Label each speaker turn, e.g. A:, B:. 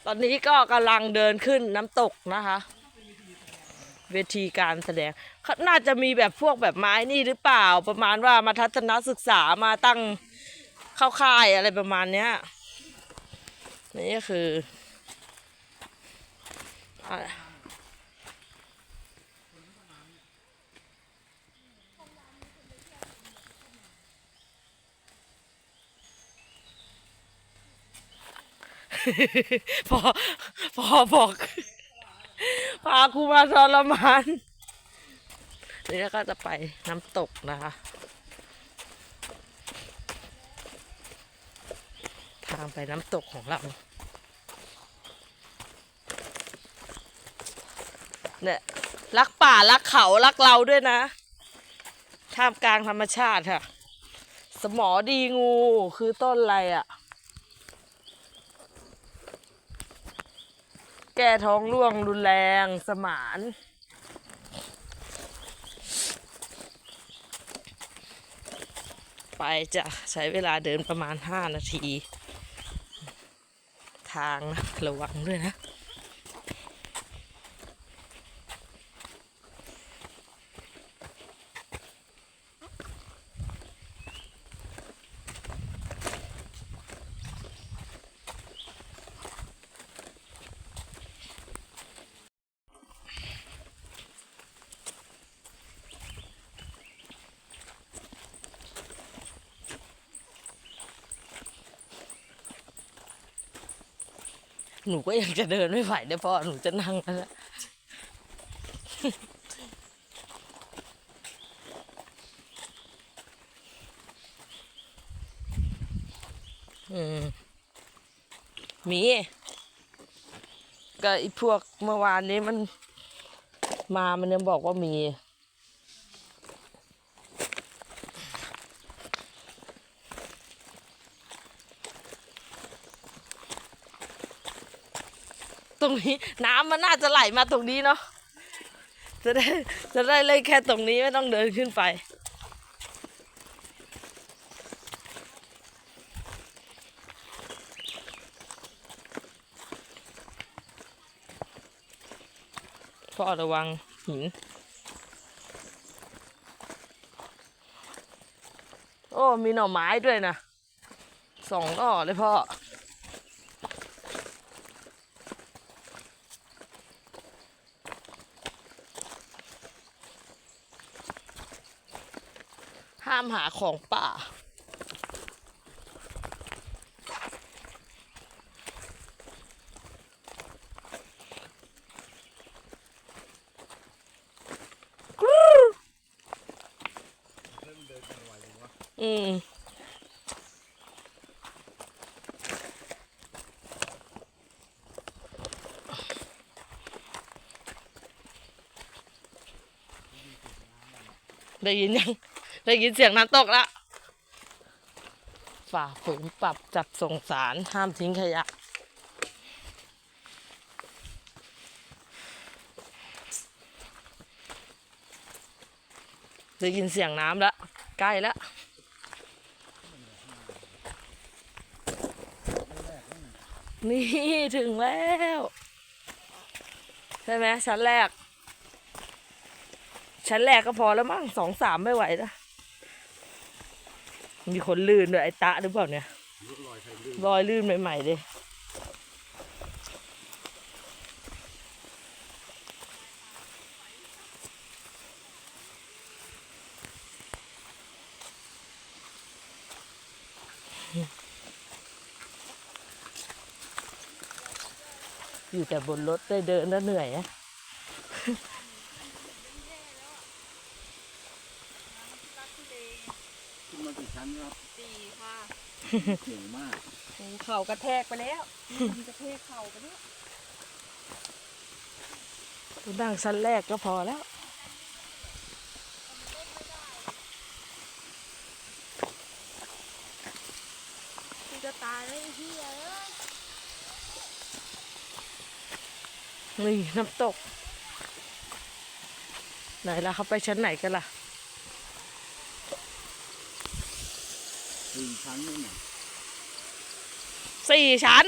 A: ตอนนี้ก็กำลังเดินขึ้นน้ำตกนะคะ เวทีการแสดงน่าจะมีแบบพวกแบบไม้นี่หรือเปล่าประมาณว่ามาทัศนศึกษามาตั้งเข้าค่ายอะไรประมาณเนี้ยนี่ก็คือพอบอกพาครูมาทรมานนี่ก็จะไปน้ำตกนะคะทางไปน้ำตกของเราเนี่ยรักป่ารักเขารักเราด้วยนะท่ามกลางธรรมชาติค่ะสมอดีงูคือต้นอะไรอ่ะแก้ท้องร่วงรุนแรงสมานไปจะใช้เวลาเดินประมาณ5 นาทีทางนะระวังด้วยนะหนูก็ยังจะเดินไม่ไหวเดี๋ยวพอหนูจะนั่งแล้วมีก็ไอ้พวกเมื่อวานนี้มันยังบอกว่ามีตรงนี้น้ำมันน่าจะไหลมาตรงนี้เนาะจะได้เล่นแค่ตรงนี้ไม่ต้องเดินขึ้นไปพ่อระวังหินโอ้มีหน่อไม้ด้วยนะ2 หน่อเลยพ่อห้ามหาของป่าได้ยินยังได้ยินเสียงน้ำตกแล้วฝ่าฝืนปรับจัดส่งสารห้ามทิ้งขยะได้ยินเสียงน้ำแล้วใกล้แล้วนี่ถึงแล้วใช่ไหมชั้นแรกก็พอแล้วมั้ง2 3ไม่ไหวนะมีคนลื่นด้วยไอ้ตะหรือเปล่าเนี่ยรอยลื่นใหม่ๆเลยอยู่แต่บนรถได้เดินแล้วเหนื่อยอะ
B: ขึ้นมากี่ชั้นครับ
C: 4 ค่ะ
B: เก่งมาก
A: เข่ากระแทกไปแล้ว
C: กระเทกเข่าไปเนี่ย
A: นั่งชั้นแรกก็พอแล้ว
C: จะตายแล้วไอ้เหี้ย
A: นี่น้ำตกไหนล่ะเขาไปชั้นไหนกันล่ะ
B: 4 ชั้นนี่เนี่ย
A: 4 ชั้น